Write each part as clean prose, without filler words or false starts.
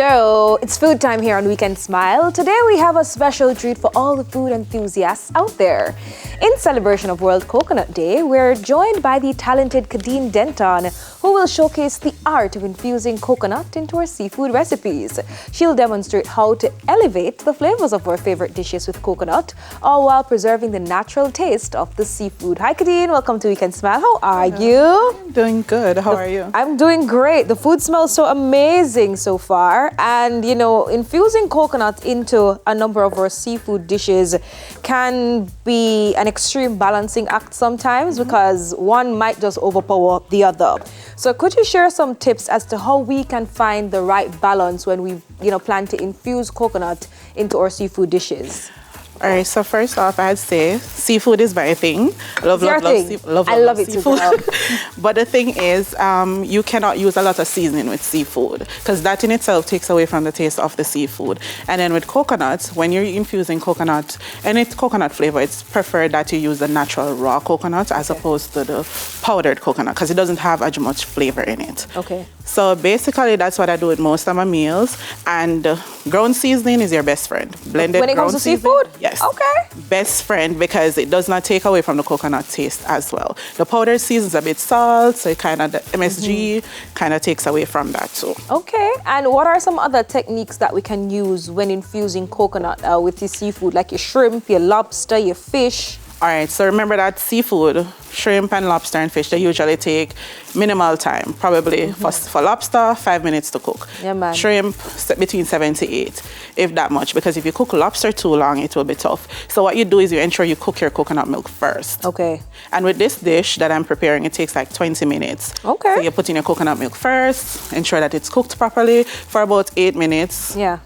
So it's food time here on Weekend Smile. Today we have a special treat for all the food enthusiasts out there. In celebration of World Coconut Day, we're joined by the talented Khadeen Denton, who will showcase the art of infusing coconut into our seafood recipes. She'll demonstrate how to elevate the flavors of our favorite dishes with coconut, all while preserving the natural taste of the seafood. Hi Khadeen, welcome to Weekend Smile. How are you? I'm doing good. How are you? I'm doing great. The food smells so amazing so far. And, you know, infusing coconut into a number of our seafood dishes can be an extreme balancing act sometimes because one might just overpower the other. So could you share some tips as to how we can find the right balance when we, plan to infuse coconut into our seafood dishes? All right, so first off, I'd say seafood is my thing. I love it seafood. Too. But the thing is, you cannot use a lot of seasoning with seafood because that in itself takes away from the taste of the seafood. And then with coconut, when you're infusing coconut, and it's coconut flavor, it's preferred that you use the natural raw coconut as opposed to the powdered coconut because it doesn't have as much flavor in it. Okay. So basically, that's what I do with most of my meals. And ground seasoning is your best friend. Blended when it comes to seafood? Yes. Okay. Best friend because it does not take away from the coconut taste as well. The powdered seasons a bit salt, so it kind of the MSG kind of takes away from that too. Okay. And what are some other techniques that we can use when infusing coconut with the seafood, like your shrimp, your lobster, your fish? All right, so remember that seafood, shrimp and lobster and fish, they usually take minimal time, probably for lobster, 5 minutes to cook. Yeah, man. Shrimp, between 7 to 8, if that much, because if you cook lobster too long, it will be tough. So what you do is you ensure you cook your coconut milk first. Okay. And with this dish that I'm preparing, it takes like 20 minutes. Okay. So you put in your coconut milk first, ensure that it's cooked properly for about 8 minutes. Yeah.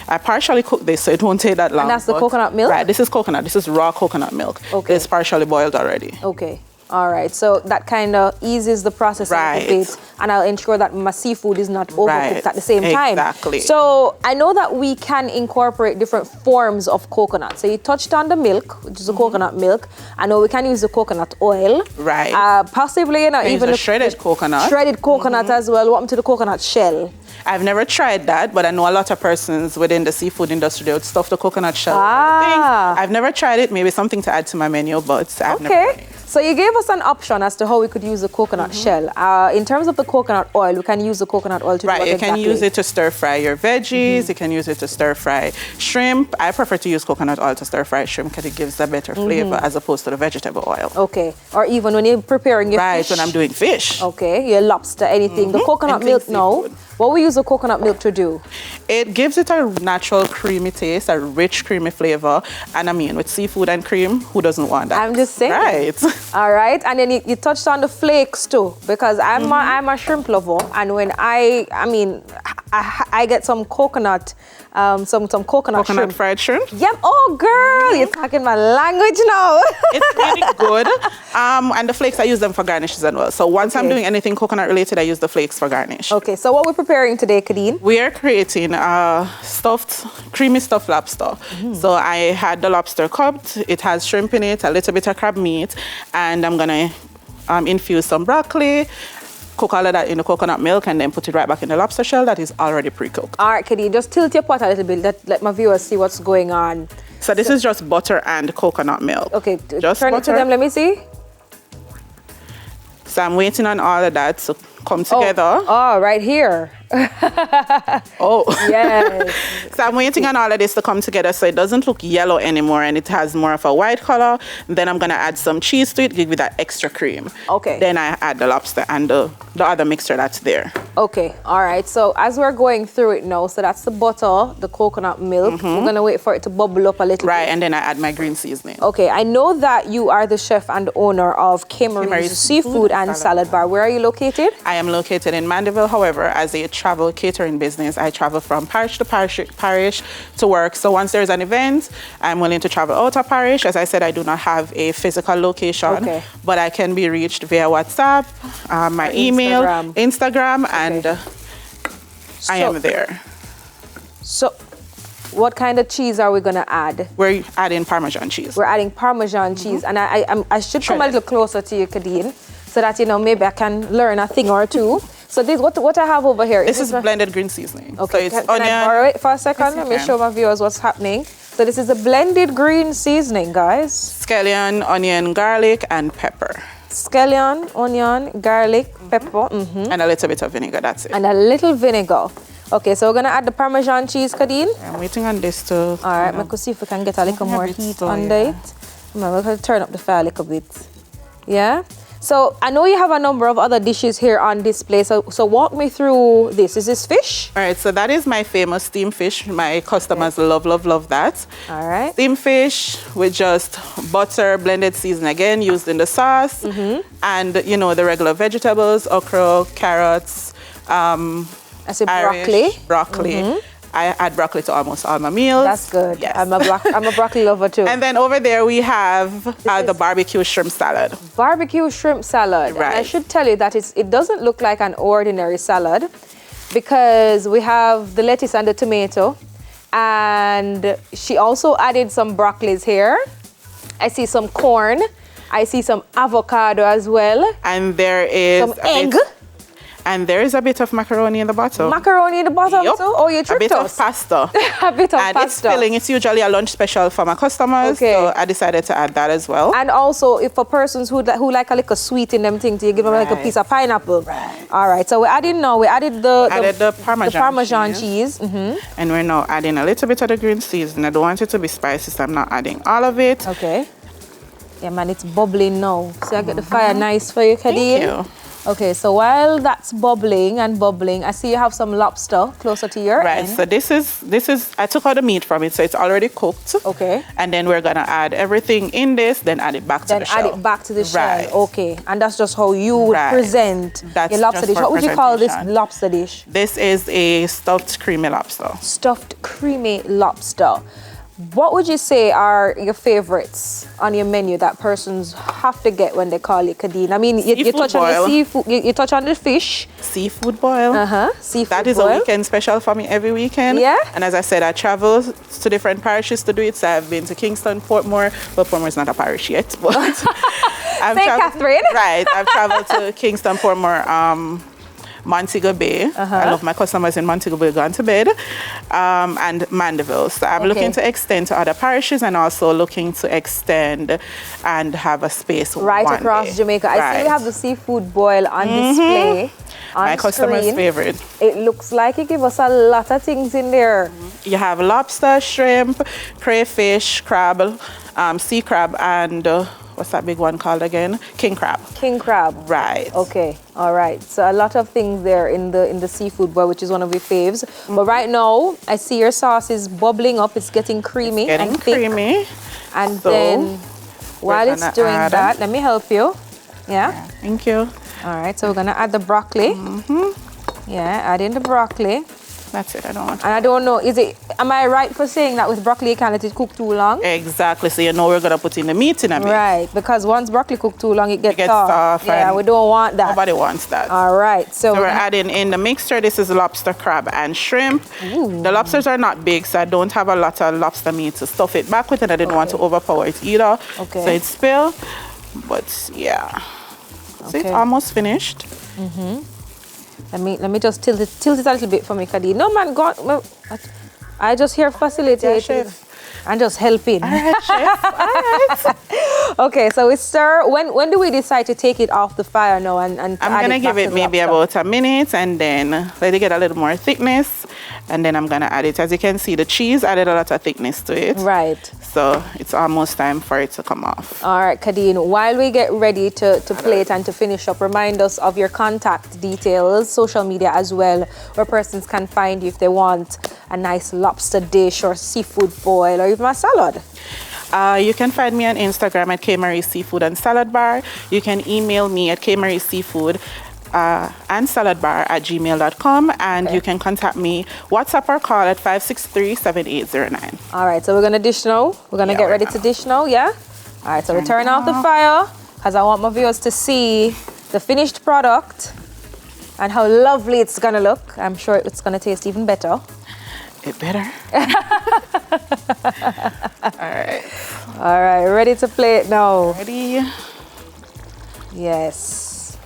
I partially cook this, so it won't take that long. And that's the coconut milk? Right, this is coconut. This is raw coconut milk. Okay. It's partially boiled already. Okay. All right. So that kind of eases the process a bit, and I'll ensure that my seafood is not overcooked at the same time. Exactly. So I know that we can incorporate different forms of coconut. So you touched on the milk, which is the coconut milk. I know we can use the coconut oil. Right. Possibly, even the shredded coconut. Shredded coconut as well. What happened to the coconut shell? I've never tried that, but I know a lot of persons within the seafood industry, they would stuff the coconut shell. I've never tried it. Maybe something to add to my menu, but I've never tried it. So you gave us an option as to how we could use the coconut shell. In terms of the coconut oil, we can use the coconut oil to do what you exactly? can use it to stir fry your veggies. You can use it to stir fry shrimp. I prefer to use coconut oil to stir fry shrimp because it gives a better flavor as opposed to the vegetable oil. Okay. Or even when you're preparing your fish. When I'm doing fish. Okay. Your lobster, anything. The coconut milk now. What we use the coconut milk to do? It gives it a natural creamy taste, a rich creamy flavor. And I mean, with seafood and cream, who doesn't want that? I'm just saying. Right. All right. And then you touched on the flakes too, because I'm a shrimp lover. And when I get some coconut, some coconut shrimp. Fried shrimp? Yep. Oh, girl, you're talking my language now. It's really good. And the flakes, I use them for garnishes as well. So once I'm doing anything coconut related, I use the flakes for garnish. Okay. So what we're preparing today, Khadeen? We are creating creamy stuffed lobster. So I had the lobster cupped. It has shrimp in it, a little bit of crab meat, and I'm gonna infuse some broccoli, cook all of that in the coconut milk, and then put it right back in the lobster shell that is already pre-cooked. All right, Khadeen, just tilt your pot a little bit. Let my viewers see what's going on. So this is just butter and coconut milk. Okay, just turn it to them. Let me see. So I'm waiting on all of that to come together. Oh, right here. Yes. So I'm waiting on all of this to come together so it doesn't look yellow anymore and it has more of a white color. Then I'm gonna add some cheese to it, give it that extra cream. Okay. Then I add the lobster and the other mixture that's there. Okay, all right. So as we're going through it now, so that's the butter, the coconut milk. We're gonna wait for it to bubble up a little bit. And then I add my green seasoning. Okay, I know that you are the chef and owner of Kimmery's Seafood and Salad Bar. Where are you located? I am located in Mandeville. However, as a travel catering business, I travel from parish to parish to work. So once there's an event, I'm willing to travel out of parish. As I said, I do not have a physical location, but I can be reached via WhatsApp, my email, Instagram, and I am there. So what kind of cheese are we going to add? We're adding Parmesan cheese. We're adding Parmesan cheese. And I should come a little closer to you, Khadeen, so that, maybe I can learn a thing or two. So this what I have over here. This is blended green seasoning. Okay, so it's can I borrow it for a second? Yes, Let me show my viewers what's happening. So this is a blended green seasoning, guys. Scallion, onion, garlic, and pepper. Scallion, onion, garlic, pepper. And a little bit of vinegar, that's it. And a little vinegar. Okay, so we're gonna add the Parmesan cheese, Khadeen. I'm waiting on this to... All right, we could see if we can get a little more heat under it. We're gonna turn up the fire a little bit. Yeah? So I know you have a number of other dishes here on display. So walk me through this. Is this fish? All right, so that is my famous steamed fish. My customers love that. All right. Steamed fish with just butter, blended season again, used in the sauce. And, you know, the regular vegetables, okra, carrots, I say Irish, broccoli. broccoli. I add broccoli to almost all my meals. That's good. Yes. I'm a broccoli lover too. And then over there we have the barbecue shrimp salad. Barbecue shrimp salad. Right. And I should tell you that it doesn't look like an ordinary salad because we have the lettuce and the tomato. And she also added some broccolis here. I see some corn. I see some avocado as well. And there is some egg. And there is a bit of macaroni in the bottom. Macaroni in the bottom Yep. too? Oh, you tricked us. A bit us. of pasta. A bit of and pasta. it's filling. It's usually a lunch special for my customers. Okay. So I decided to add that as well. And also, if for persons who like a little sweet in them things, you give them like a piece of pineapple. Right. All right. So we added the Parmesan cheese. And we're now adding a little bit of the green seasoning. I don't want it to be spicy, so I'm not adding all of it. Okay. Yeah, man, it's bubbling now. So I get the fire nice for you, Khadeen. Thank you. Okay, so while that's bubbling, I see you have some lobster closer to your end. So this is I took out the meat from it, so it's already cooked. Okay. And then we're gonna add everything in this, then add it back to the shell. Then add it back to the shell. Right. Okay. And that's just how you would present your lobster dish. What would you call this lobster dish? This is a stuffed creamy lobster. Stuffed creamy lobster. What would you say are your favorites on your menu that persons have to get when they call you Khadeen? I mean, you touch on the seafood, you touch on the fish. Seafood boil. Seafood That is boil. a weekend special for me every weekend. Yeah. And as I said, I travel to different parishes to do it. So I've been to Kingston, Portmore. Well, Portmore is not a parish yet, but St. Catherine. Right. I've traveled to Kingston, Portmore, Montego Bay. I love my customers in Montego Bay gone to bed. And Mandeville. So I'm looking to extend to other parishes and also looking to extend and have a space right across Jamaica. I see you have the seafood boil on display. My customer's favorite. It looks like you give us a lot of things in there. You have lobster, shrimp, crayfish, crab, sea crab, and what's that big one called again? King crab. King crab. Right. Okay. All right. So a lot of things there in the seafood boil, which is one of your faves. But right now, I see your sauce is bubbling up. It's getting creamy and thick. Creamy. And so then while it's doing that, let me help you. Yeah. Thank you. All right. So we're gonna add the broccoli. Yeah. Add in the broccoli. That's it. I don't want to. And I don't know, am I right for saying that with broccoli you can't let it cook too long? Exactly. So you know we're going to put in the meat in a bit. Right, because once broccoli cook too long, it gets soft. Yeah, we don't want that. Nobody wants that. All right. So we're adding in the mixture. This is lobster, crab, and shrimp. Ooh. The lobsters are not big, so I don't have a lot of lobster meat to stuff it back with, and I didn't want to overpower it either. Okay. So it's spill, but yeah. So it's almost finished. Let me just tilt it a little bit for me, Khadeen. No man, I just here facilitating. I'm just helping. All right, chef. All right. Okay, so we stir. When do we decide to take it off the fire now and I'm gonna give it maybe about a minute and then let it get a little more thickness, and then I'm gonna add it. As you can see, the cheese added a lot of thickness to it. Right. So it's almost time for it to come off. All right, Khadeen, while we get ready to plate and to finish up, remind us of your contact details, social media as well, where persons can find you if they want a nice lobster dish or seafood boil or even a salad. You can find me on Instagram at K-Marie Seafood and Salad Bar. You can email me at kmarieseafood and saladbar@gmail.com, and you can contact me WhatsApp or call at 563-7809. All right, so we're gonna dish now. We're gonna get ready to dish now, yeah? All right, so we turn off the fire because I want my viewers to see the finished product and how lovely it's gonna look. I'm sure it's gonna taste even better. It better. All right, ready to plate now. Ready? Yes.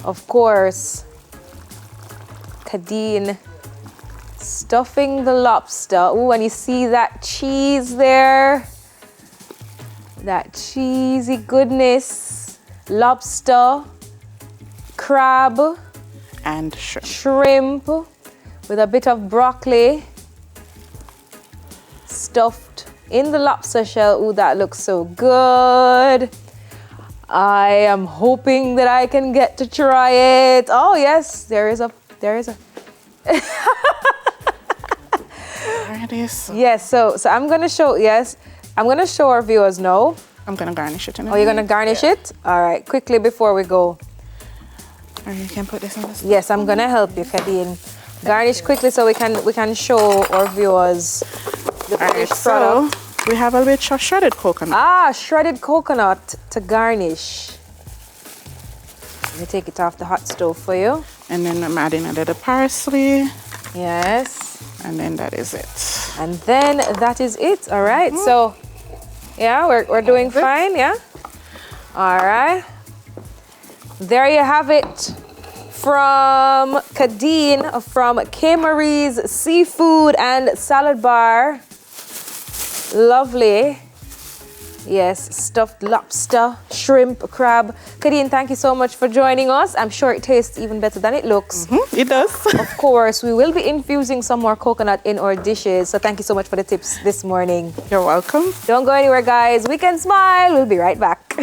Of course, Khadeen stuffing the lobster. Ooh, and you see that cheese there? That cheesy goodness. Lobster, crab, and shrimp. Shrimp with a bit of broccoli stuffed in the lobster shell. Ooh, that looks so good. I am hoping that I can get to try it. Oh yes, there is a. There it is. Yes, so I'm gonna show. Yes, I'm gonna show our viewers now. I'm gonna garnish it. Oh, you're gonna garnish it? All right, quickly before we go. Or you can put this on the stove. Yes, I'm gonna help you, Khadeen. Garnish quickly so we can show our viewers the finished product. So we have a bit of shredded coconut. Ah, shredded coconut to garnish. Let me take it off the hot stove for you. And then I'm adding a little parsley. Yes. And then that is it. And then that is it. All right. So, yeah, we're doing fine. Yeah. All right. There you have it from Khadeen from K. Marie's Seafood and Salad Bar. Lovely. Yes, stuffed lobster, shrimp, crab. Khadeen, thank you so much for joining us. I'm sure it tastes even better than it looks. It does. Of course, we will be infusing some more coconut in our dishes. So thank you so much for the tips this morning. You're welcome. Don't go anywhere, guys. Weekend Smile. We'll be right back.